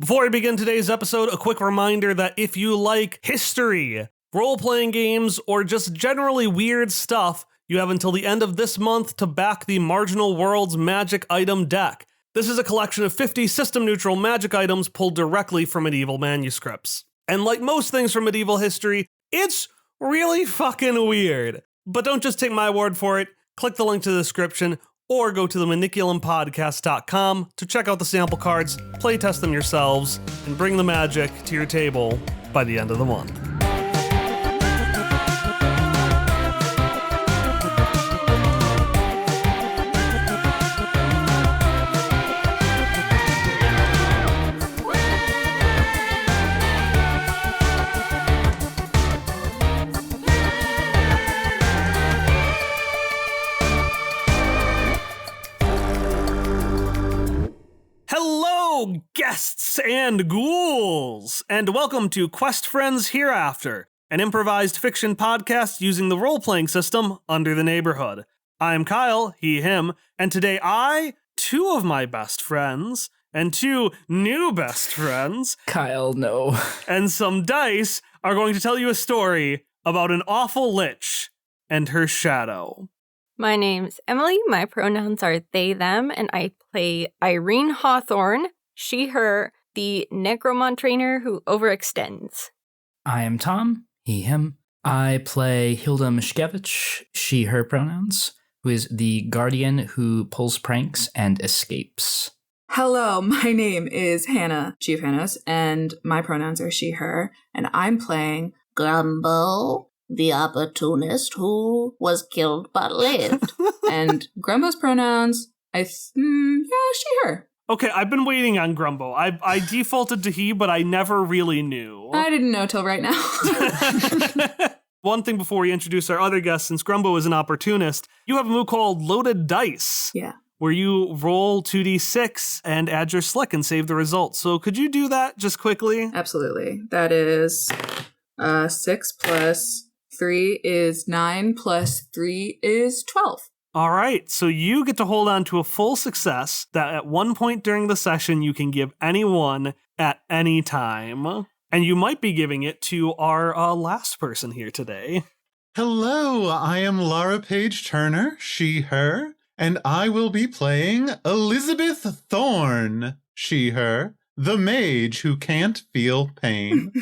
Before I begin today's episode, a quick reminder that if you like history, role-playing games, or just generally weird stuff, you have until the end of this month to back the Marginal Worlds Magic Item Deck. This is a collection of 50 system-neutral magic items pulled directly from medieval manuscripts. And like most things from medieval history, it's really fucking weird. But don't just take my word for it. Click the link to the description, or go to the maniculumpodcast.com to check out the sample cards, playtest them yourselves, and bring the magic to your table by the end of the month. Hello, guests and ghouls, and welcome to Quest Friends Hereafter, an improvised fiction podcast using the role-playing system Under the Neighborhood. I'm Kyle, he, him, and today I, two of my best friends, and two new best friends, Kyle, no. and some dice are going to tell you a story about an awful lich and her shadow. My name's Emily, my pronouns are they, them, and I play Irene Hawthorne, she, her, the necromant trainer who overextends. I am Tom, he, him. I play Hilda Mishkevich, she, her pronouns, who is the guardian who pulls pranks and escapes. Hello, my name is Hannah, she of Hannah's, and my pronouns are she, her, and I'm playing Grumbo, the opportunist who was killed but lived. And Grumbo's pronouns, she, her. Okay, I've been waiting on Grumbo. I defaulted to he, but I never really knew. I didn't know till right now. One thing before we introduce our other guests, since Grumbo is an opportunist, you have a move called Loaded Dice. Yeah. Where you roll 2d6 and add your slick and save the result. So could you do that just quickly? Absolutely. That is 6 plus 3 is 9 plus 3 is 12. All right, so you get to hold on to a full success that at one point during the session you can give anyone at any time. And you might be giving it to our last person here today. Hello, I am Laura Page Turner, she, her, and I will be playing Elizabeth Thorne, she, her, the mage who can't feel pain.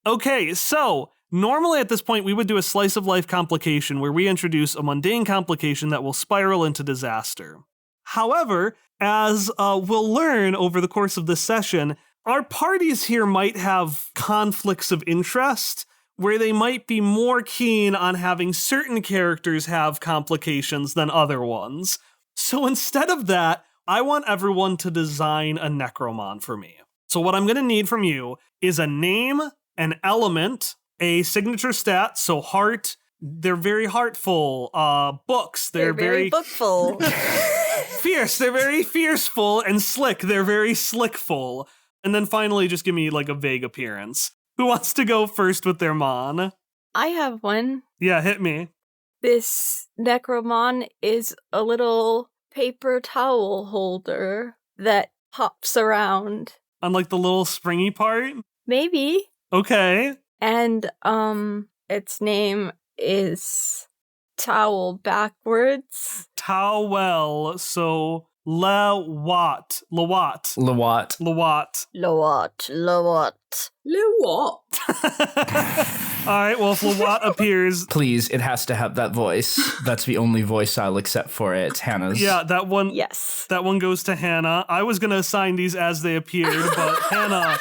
Okay, so normally at this point, we would do a slice of life complication where we introduce a mundane complication that will spiral into disaster. However, as we'll learn over the course of this session, our parties here might have conflicts of interest where they might be more keen on having certain characters have complications than other ones. So instead of that, I want everyone to design a necromon for me. So what I'm going to need from you is a name, an element, a signature stat, so heart, they're very heartful. Books, they're very bookful. Fierce, they're very fierceful, and slick, they're very slickful. And then finally, just give me like a vague appearance. Who wants to go first with their mon? I have one. Yeah, hit me. This necromon is a little paper towel holder that hops around. On like the little springy part? Maybe. Okay. And, its name is Towel backwards. Towel, so Lawat. Lowat. All right, well, if Lawat appears... Please, it has to have that voice. That's the only voice I'll accept for it. Hannah's. Yeah, that one. Yes. That one goes to Hannah. I was going to assign these as they appeared, but Hannah...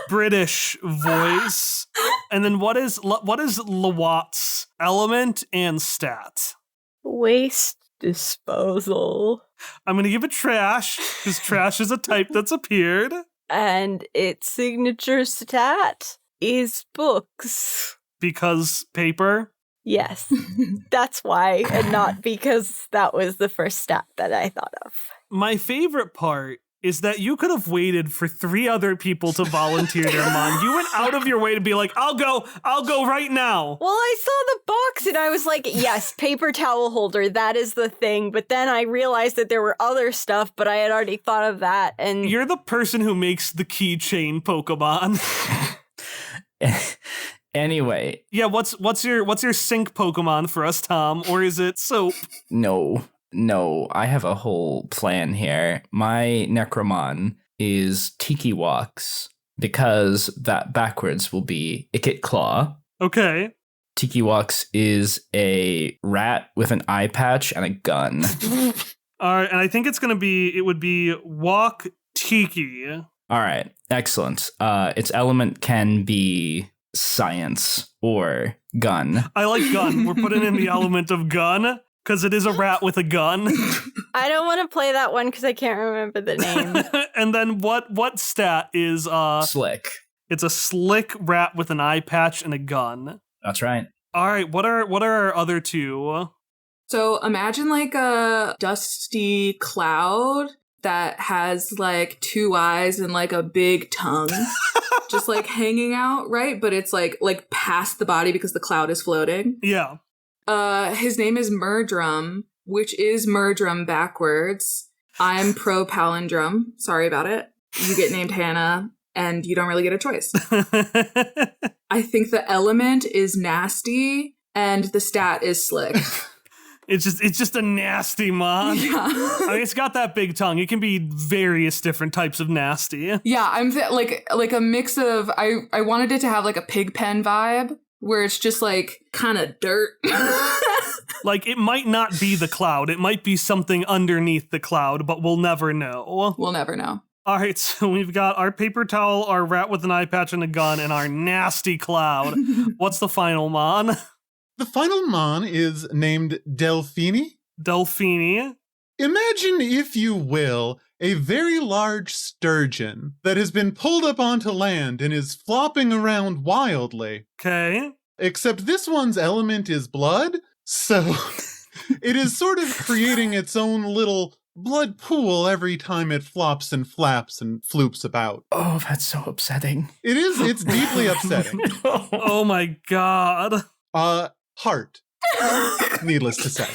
British voice. And then what is Lawat's element and stat? Waste disposal. I'm going to give it trash, because trash is a type that's appeared. And its signature stat is books. Because paper? Yes. That's why, and not because that was the first stat that I thought of. My favorite part is that you could have waited for 3 other people to volunteer their Mon. You went out of your way to be like, I'll go right now. Well, I saw the box and I was like, yes, paper towel holder, that is the thing. But then I realized that there were other stuff, but I had already thought of that. And you're the person who makes the keychain Pokemon. Anyway. Yeah, what's your sync Pokemon for us, Tom? Or is it soap? No, I have a whole plan here. My Necromon is Tiki Walks, because that backwards will be Ikit Claw. Okay. Tiki Walks is a rat with an eye patch and a gun. All right, and I think it would be Walk Tiki. All right, excellent. Its element can be science or gun. I like gun. We're putting in the element of gun. Because it is a rat with a gun. I don't want to play that one because I can't remember the name. And then what stat is Slick? It's a slick rat with an eye patch and a gun. That's right. All right, what are our other 2? So imagine like a dusty cloud that has like 2 eyes and like a big tongue. Just like hanging out, right? But it's like past the body because the cloud is floating. Yeah. His name is Murdrum, which is Murdrum backwards. I'm pro palindrome. Sorry about it. You get named Hannah, and you don't really get a choice. I think the element is nasty, and the stat is slick. It's just a nasty Mon. Yeah. I mean, it's got that big tongue. It can be various different types of nasty. Yeah, I'm like a mix of. I wanted it to have like a pig pen vibe, where it's just like kind of dirt. Like, it might not be the cloud. It might be something underneath the cloud, but we'll never know. We'll never know. All right, so we've got our paper towel, our rat with an eye patch and a gun, and our nasty cloud. What's the final Mon? The final Mon is named Delphini. Delphini. Imagine, if you will, a very large sturgeon that has been pulled up onto land and is flopping around wildly. Okay. Except this one's element is blood, so it is sort of creating its own little blood pool every time it flops and flaps and floops about. Oh, that's so upsetting. It is, it's deeply upsetting. Oh my god. Heart. Needless to say.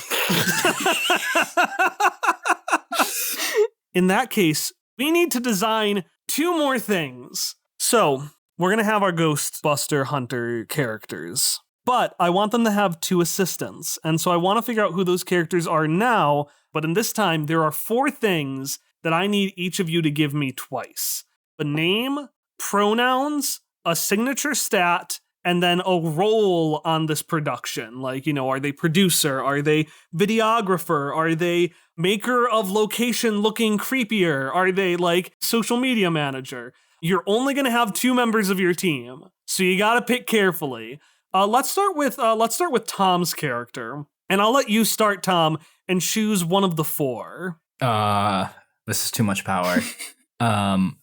In that case, we need to design 2 more things. So, we're going to have our Ghostbuster Hunter characters, but I want them to have 2 assistants. And so I want to figure out who those characters are now, but in this time, there are 4 things that I need each of you to give me twice. A name, pronouns, a signature stat, and then a role on this production. Like, are they producer? Are they videographer? Are they maker of location looking creepier? Are they like social media manager? You're only going to have 2 members of your team, so you got to pick carefully. Let's start with Tom's character, and I'll let you start, Tom, and choose one of the 4. This is too much power. I'm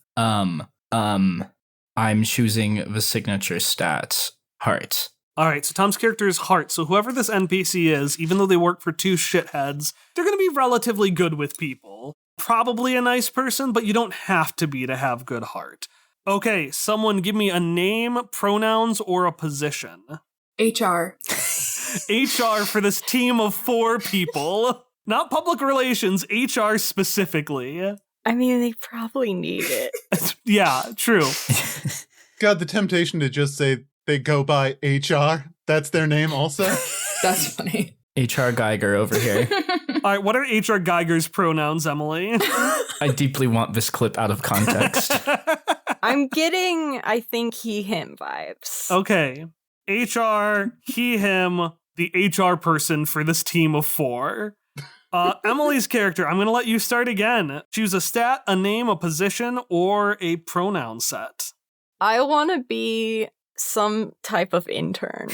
choosing the signature stats, heart. All right, so Tom's character is Heart. So whoever this NPC is, even though they work for 2 shitheads, they're going to be relatively good with people. Probably a nice person, but you don't have to be to have good heart. Okay, someone give me a name, pronouns, or a position. HR. HR for this team of 4 people. Not public relations, HR specifically. I mean, they probably need it. Yeah, true. God, the temptation to just say they go by HR. That's their name also. That's funny. HR Geiger over here. All right, what are HR Geiger's pronouns, Emily? I deeply want this clip out of context. I'm getting, I think, he, him vibes. Okay. HR, he, him, the HR person for this team of 4. Emily's character, I'm going to let you start again. Choose a stat, a name, a position, or a pronoun set. I want to be some type of intern.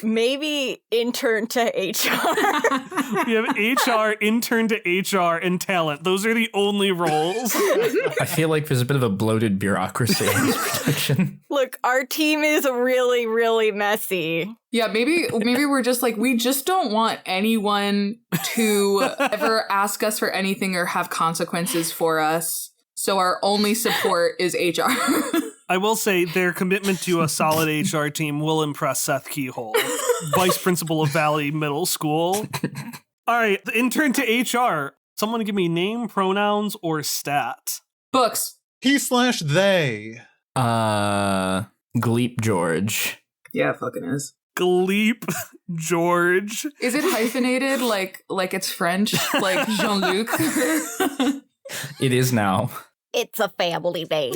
Maybe intern to HR. We have HR, intern to HR, and talent. Those are the only roles. I feel like there's a bit of a bloated bureaucracy in this production. Look, our team is really, really messy. Yeah, maybe we're just like, we just don't want anyone to ever ask us for anything or have consequences for us. so our only support is HR. I will say their commitment to a solid HR team will impress Seth Keyhole, vice principal of Valley Middle School. All right, the intern to HR. Someone give me name, pronouns, or stat. Books. He/they. Gleep George. Yeah, it fucking is. Gleep George. Is it hyphenated like it's French? Like Jean-Luc? It is now. It's a family name.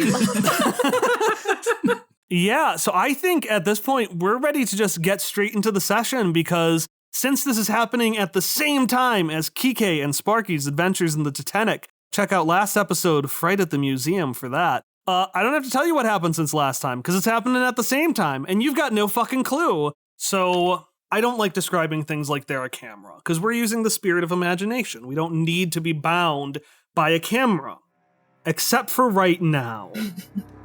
Yeah, so I think at this point, we're ready to just get straight into the session because since this is happening at the same time as Kike and Sparky's Adventures in the Titanic, check out last episode, Fright at the Museum, for that. I don't have to tell you what happened since last time because it's happening at the same time and you've got no fucking clue. So I don't like describing things like they're a camera because we're using the spirit of imagination. We don't need to be bound by a camera, except for right now.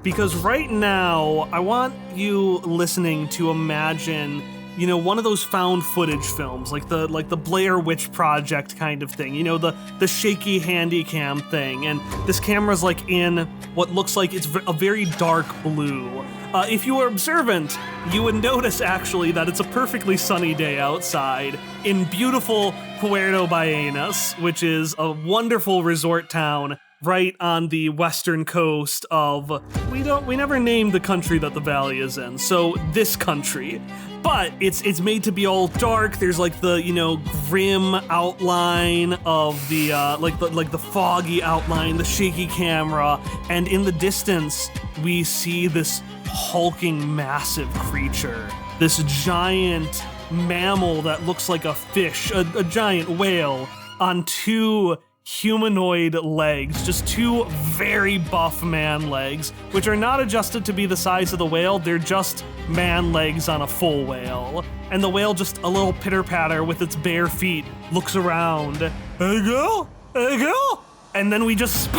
Because right now, I want you listening to imagine, you know, one of those found footage films, like the Blair Witch Project kind of thing, you know, the shaky handy cam thing, and this camera's like in what looks like it's a very dark blue. If you were observant, you would notice actually that it's a perfectly sunny day outside in beautiful Puerto Ballenas, which is a wonderful resort town right on the western coast of, we never named the country that the valley is in, so this country. But it's made to be all dark. There's like the, you know, grim outline of the like the foggy outline, the shaky camera, and in the distance we see this hulking massive creature, this giant mammal that looks like a fish, a giant whale on two humanoid legs, just two very buff man legs, which are not adjusted to be the size of the whale, they're just man legs on a full whale. And the whale, just a little pitter-patter with its bare feet, looks around. There you go, there you go. And then we just,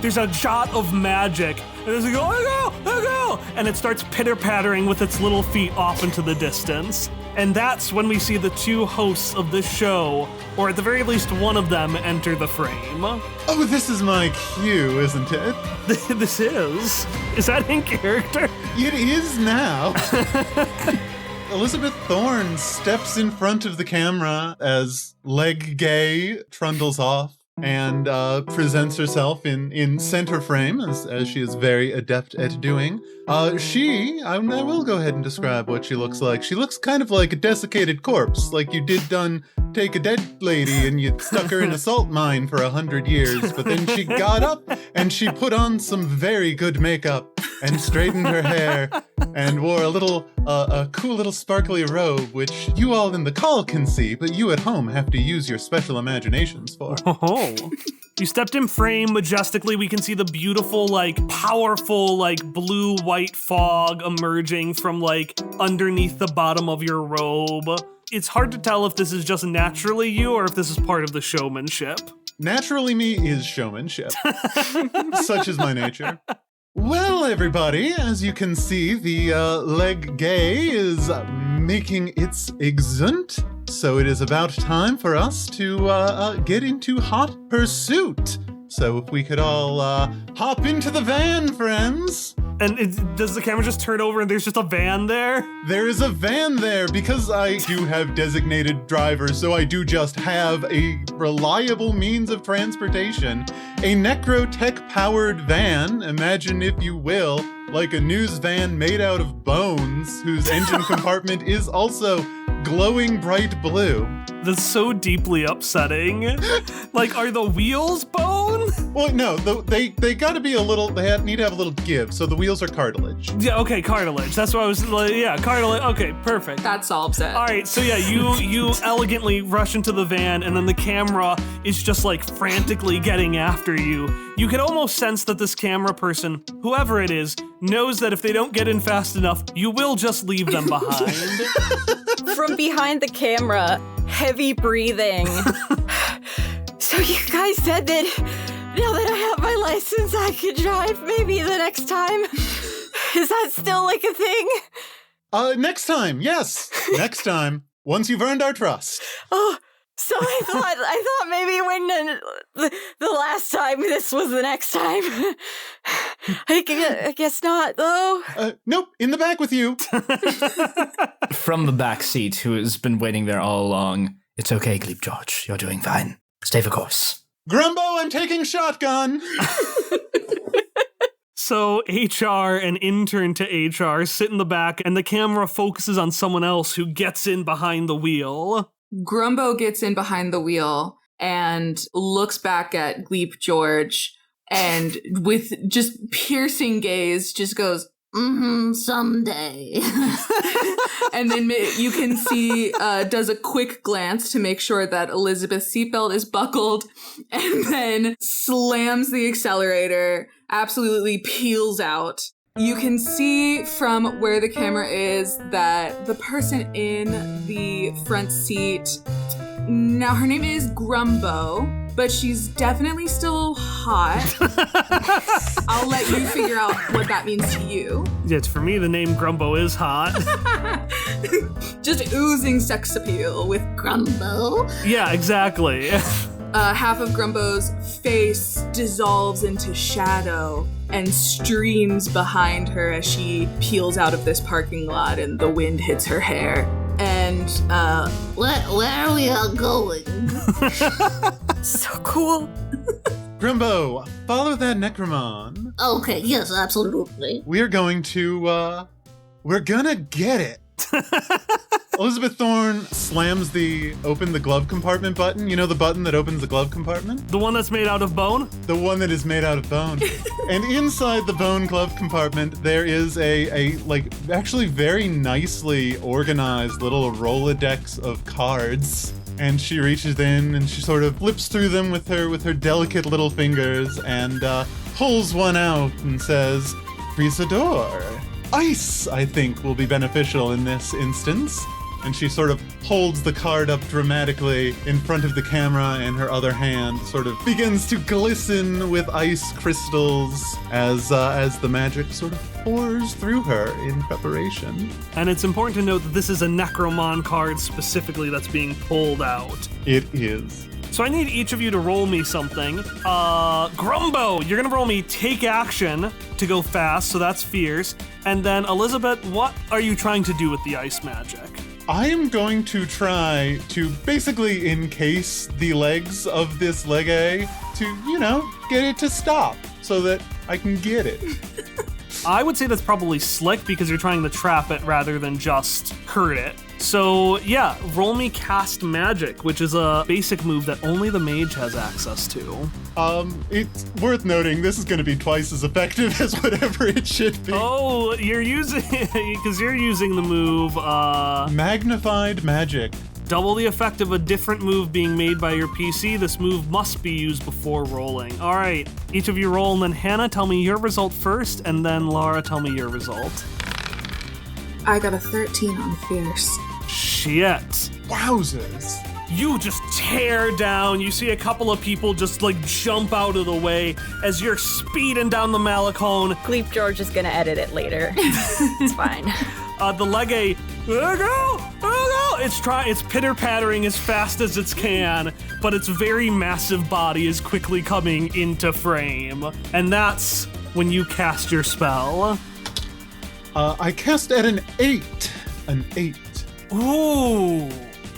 there's a shot of magic, and there's a go, there you go, there you go. And it starts pitter-pattering with its little feet off into the distance. And that's when we see the two hosts of this show, or at the very least one of them, enter the frame. Oh, this is my cue, isn't it? This is. Is that in character? It is now. Elizabeth Thorne steps in front of the camera as Leg Gay trundles off and presents herself in center frame, as she is very adept at doing. I will go ahead and describe what she looks like. She looks kind of like a desiccated corpse, like you did take a dead lady and you stuck her in a salt mine for 100 years, but then she got up and she put on some very good makeup and straightened her hair and wore a cool little sparkly robe, which you all in the call can see, but you at home have to use your special imaginations for. Oh. You stepped in frame majestically. We can see the beautiful, like, powerful, like, blue-white fog emerging from, like, underneath the bottom of your robe. It's hard to tell if this is just naturally you or if this is part of the showmanship. Naturally me is showmanship. Such is my nature. Well, everybody, as you can see, the Leg Gay is making its exit. So it is about time for us to get into hot pursuit. So if we could all hop into the van, friends. And does the camera just turn over and there's just a van there? There is a van there because I do have designated drivers, so I do just have a reliable means of transportation. A necrotech-powered van, imagine if you will, like a news van made out of bones, whose engine compartment is also glowing bright blue. That's so deeply upsetting. Like, are the wheels bone? Well, no, they gotta be a little, need to have a little give, so the wheels are cartilage. Yeah, okay, cartilage. That's what I was like, yeah, cartilage. Okay, perfect. That solves it. All right, so yeah, you elegantly rush into the van, and then the camera is just like frantically getting after you. You can almost sense that this camera person, whoever it is, knows that if they don't get in fast enough, you will just leave them behind. From behind the camera, heavy breathing. So you guys said that now that I have my license, I could drive maybe the next time? Is that still like a thing? Next time, yes. Next time. Once you've earned our trust. Oh, So I thought maybe when the last time, this was the next time. I guess not, though. Nope, in the back with you. From the back seat, who has been waiting there all along. It's okay, Gleep George. You're doing fine. Stay the course. Grumbo, I'm taking shotgun. So HR and intern to HR sit in the back, and the camera focuses on someone else who gets in behind the wheel. Grumbo gets in behind the wheel and looks back at Gleep George and with just piercing gaze just goes, someday. And then you can see, does a quick glance to make sure that Elizabeth's seatbelt is buckled and then slams the accelerator, absolutely peels out. You can see from where the camera is that the person in the front seat, now her name is Grumbo, but she's definitely still hot. I'll let you figure out what that means to you. Yeah, for me, the name Grumbo is hot. Just oozing sex appeal with Grumbo. Yeah, exactly. Half of Grumbo's face dissolves into shadow and streams behind her as she peels out of this parking lot and the wind hits her hair. And, where are we all going? So cool. Grumbo, follow that Necromon. Okay, yes, absolutely. We're going to, we're gonna get it. Elizabeth Thorne slams open the glove compartment button. You know the button that opens the glove compartment? The one that's made out of bone? The one that is made out of bone. And inside the bone glove compartment, there is a actually very nicely organized little Rolodex of cards. And she reaches in and she sort of flips through them with her delicate little fingers and pulls one out and says, Brisador. Ice, I think, will be beneficial in this instance. And she sort of holds the card up dramatically in front of the camera, and her other hand sort of begins to glisten with ice crystals as the magic sort of pours through her in preparation. And it's important to note that this is a Necromon card specifically that's being pulled out. It is. So I need each of you to roll me something. Grumbo, you're gonna roll me take action to go fast, so that's fierce. And then Elizabeth, what are you trying to do with the ice magic? I am going to try to basically encase the legs of this Legay to, get it to stop so that I can get it. I would say that's probably slick because you're trying to trap it rather than just hurt it. So yeah, roll me cast magic, which is a basic move that only the mage has access to. It's worth noting this is going to be twice as effective as whatever it should be. Oh, you're using because you're using the move Magnified magic. Double the effect of a different move being made by your PC. This move must be used before rolling. All right, each of you roll, and then Hannah, tell me your result first, and then Laura, tell me your result. I got a 13 on fierce. Shit. Wowzers. You just tear down. You see a couple of people just jump out of the way as you're speeding down the Malacone. Gleep George is gonna edit it later. It's fine. The Legay, it's pitter-pattering as fast as it can, but its very massive body is quickly coming into frame. And that's when you cast your spell. I cast at an 8. An 8. Ooh,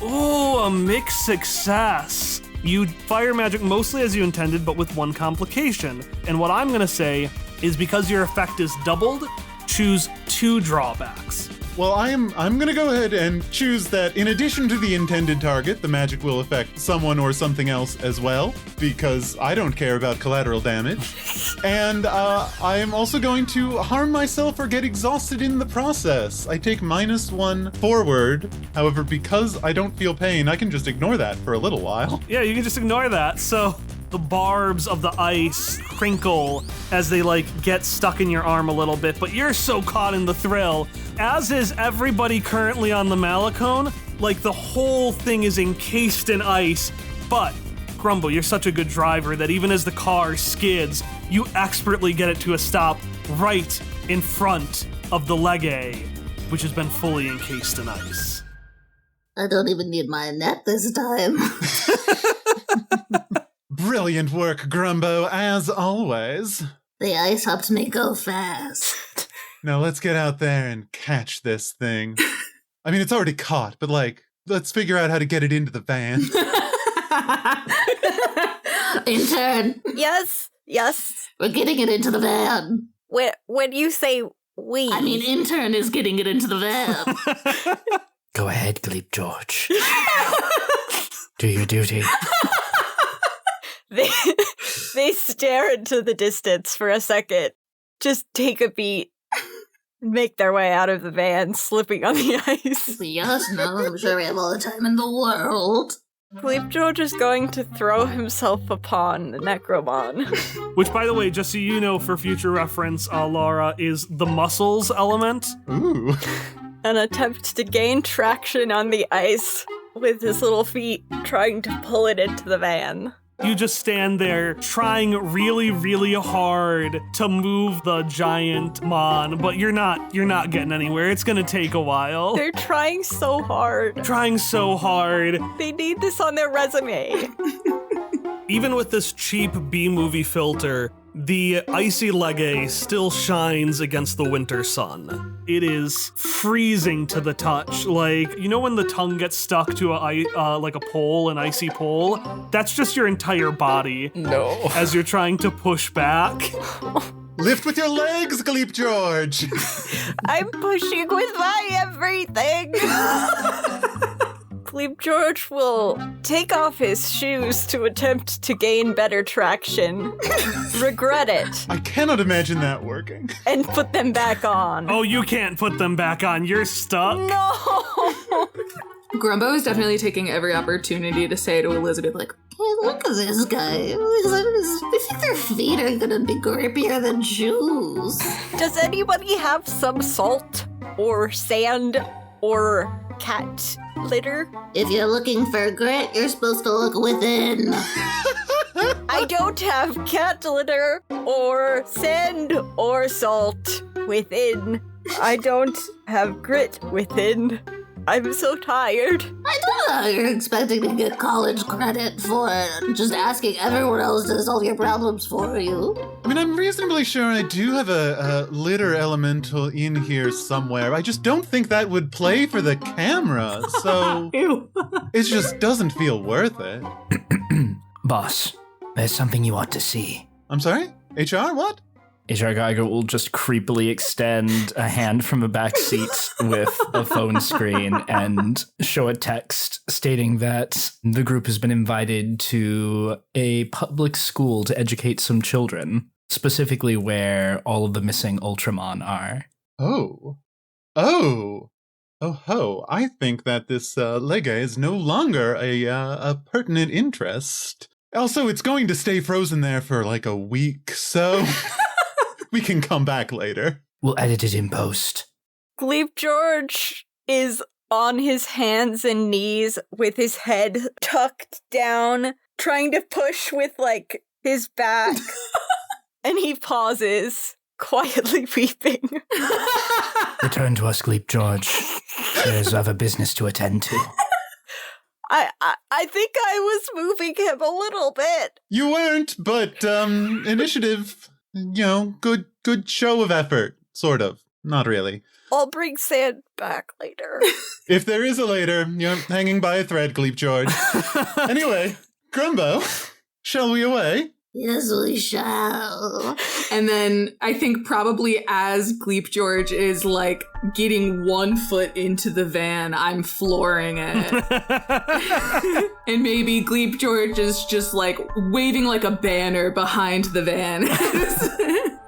a mixed success. You fire magic mostly as you intended, but with one complication. And what I'm gonna say is because your effect is doubled, choose 2 drawbacks. Well, I'm going to go ahead and choose that in addition to the intended target, the magic will affect someone or something else as well, because I don't care about collateral damage. And I am also going to harm myself or get exhausted in the process. I take -1 forward. However, because I don't feel pain, I can just ignore that for a little while. Yeah, you can just ignore that. So the barbs of the ice crinkle as they get stuck in your arm a little bit, but you're so caught in the thrill, as is everybody currently on the Malacone. The whole thing is encased in ice. But Grumbo, you're such a good driver that even as the car skids, you expertly get it to a stop right in front of the Legay, which has been fully encased in ice. I don't even need my net this time. Brilliant work, Grumbo, as always. The ice helped me go fast. Now let's get out there and catch this thing. I mean, it's already caught, but let's figure out how to get it into the van. Intern, Yes, we're getting it into the van. when you say we. I mean, intern is getting it into the van. Go ahead, Gleep George. Do your duty. They stare into the distance for a second, just take a beat, make their way out of the van, slipping on the ice. Yes, no, I'm sure we have all the time in the world. Gleep George is going to throw himself upon the Necromon. Which, by the way, just so you know, for future reference, Laura, is the muscles element. Ooh. An attempt to gain traction on the ice with his little feet, trying to pull it into the van. You just stand there trying really, really hard to move the giant mon, but you're not getting anywhere. It's gonna take a while. They're trying so hard. Trying so hard. They need this on their resume. Even with this cheap B-movie filter, the icy legge still shines against the winter sun. It is freezing to the touch. Like, you know when the tongue gets stuck to a pole, an icy pole? That's just your entire body. No. As you're trying to push back. Lift with your legs, Gleep George. I'm pushing with my everything. Gleep George will take off his shoes to attempt to gain better traction, regret it, I cannot imagine that working. and put them back on. Oh, you can't put them back on. You're stuck. No! Grumbo is definitely taking every opportunity to say to Elizabeth, like, Hey, look at this guy. I think their feet are gonna be grippier than shoes. Does anybody have some salt or sand or cat litter? If you're looking for grit, you're supposed to look within. I don't have cat litter or sand or salt within. I don't have grit within. I'm so tired. I don't know how you're expecting to get college credit for just asking everyone else to solve your problems for you. I mean, I'm reasonably sure I do have a litter elemental in here somewhere. I just don't think that would play for the camera, so ew. it just doesn't feel worth it. Boss, there's something you ought to see. I'm sorry? HR, what? HR Geiger will just creepily extend a hand from a back seat with a phone screen and show a text stating that the group has been invited to a public school to educate some children, specifically where all of the missing Ultramon are. Oh, I think that this Lega is no longer a pertinent interest. Also, it's going to stay frozen there for like a week, so we can come back later. We'll edit it in post. Gleep George is on his hands and knees with his head tucked down, trying to push with, like, his back. And he pauses, quietly weeping. Return to us, Gleep George. There's other business to attend to. I think I was moving him a little bit. You weren't, but initiative, good show of effort, sort of. Not really. I'll bring sand back later. If there is a later, you're hanging by a thread, Gleep George. Anyway, Grumbo, shall we away? Yes, we shall. And then I think probably as Gleep George is like getting 1 foot into the van, I'm flooring it. And maybe Gleep George is just like waving like a banner behind the van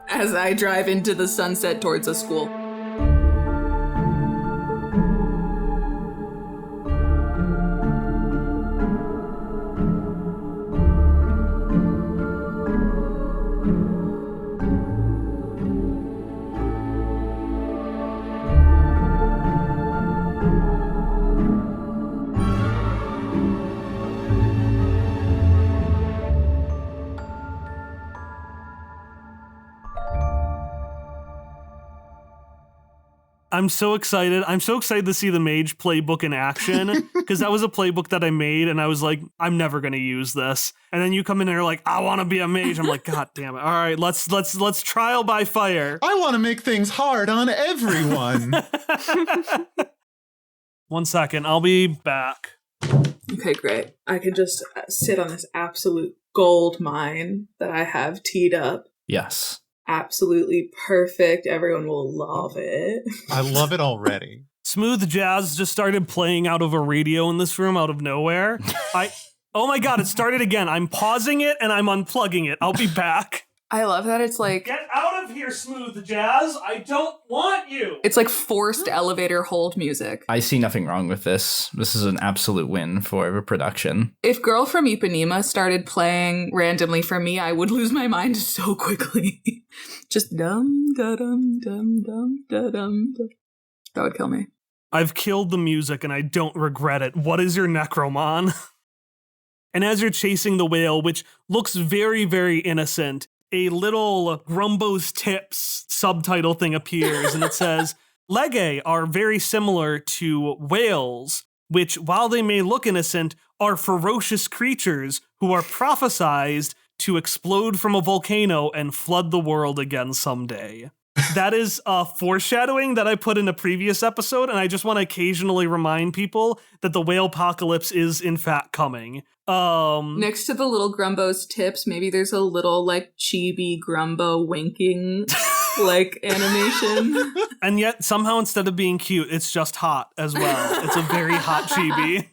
as I drive into the sunset towards a school. I'm so excited. I'm so excited to see the mage playbook in action because that was a playbook that I made and I was like, I'm never going to use this. And then you come in and you're like, I want to be a mage. I'm like, God damn it. All right, let's trial by fire. I want to make things hard on everyone. 1 second. I'll be back. Okay, great. I can just sit on this absolute gold mine that I have teed up. Yes. Absolutely perfect. Everyone will love it. I love it already. Smooth jazz just started playing out of a radio in this room out of nowhere. Oh my God, it started again. I'm pausing it and I'm unplugging it. I'll be back. I love that it's like... Get out of here, Smooth Jazz. I don't want you. It's like forced elevator hold music. I see nothing wrong with this. This is an absolute win for the production. If Girl from Ipanema started playing randomly for me, I would lose my mind so quickly. Just dum da dum dum dum da dum. That would kill me. I've killed the music and I don't regret it. What is your Necromon? And as you're chasing the whale, which looks very, very innocent, a little Grumbo's Tips subtitle thing appears and it says, Leggae are very similar to whales, which, while they may look innocent, are ferocious creatures who are prophesized to explode from a volcano and flood the world again someday. That is foreshadowing that I put in a previous episode, and I just want to occasionally remind people that the whale apocalypse is in fact coming. Next to the little Grumbo's Tips, maybe there's a little like chibi Grumbo winking like animation. And yet somehow instead of being cute, it's just hot as well. It's a very hot chibi.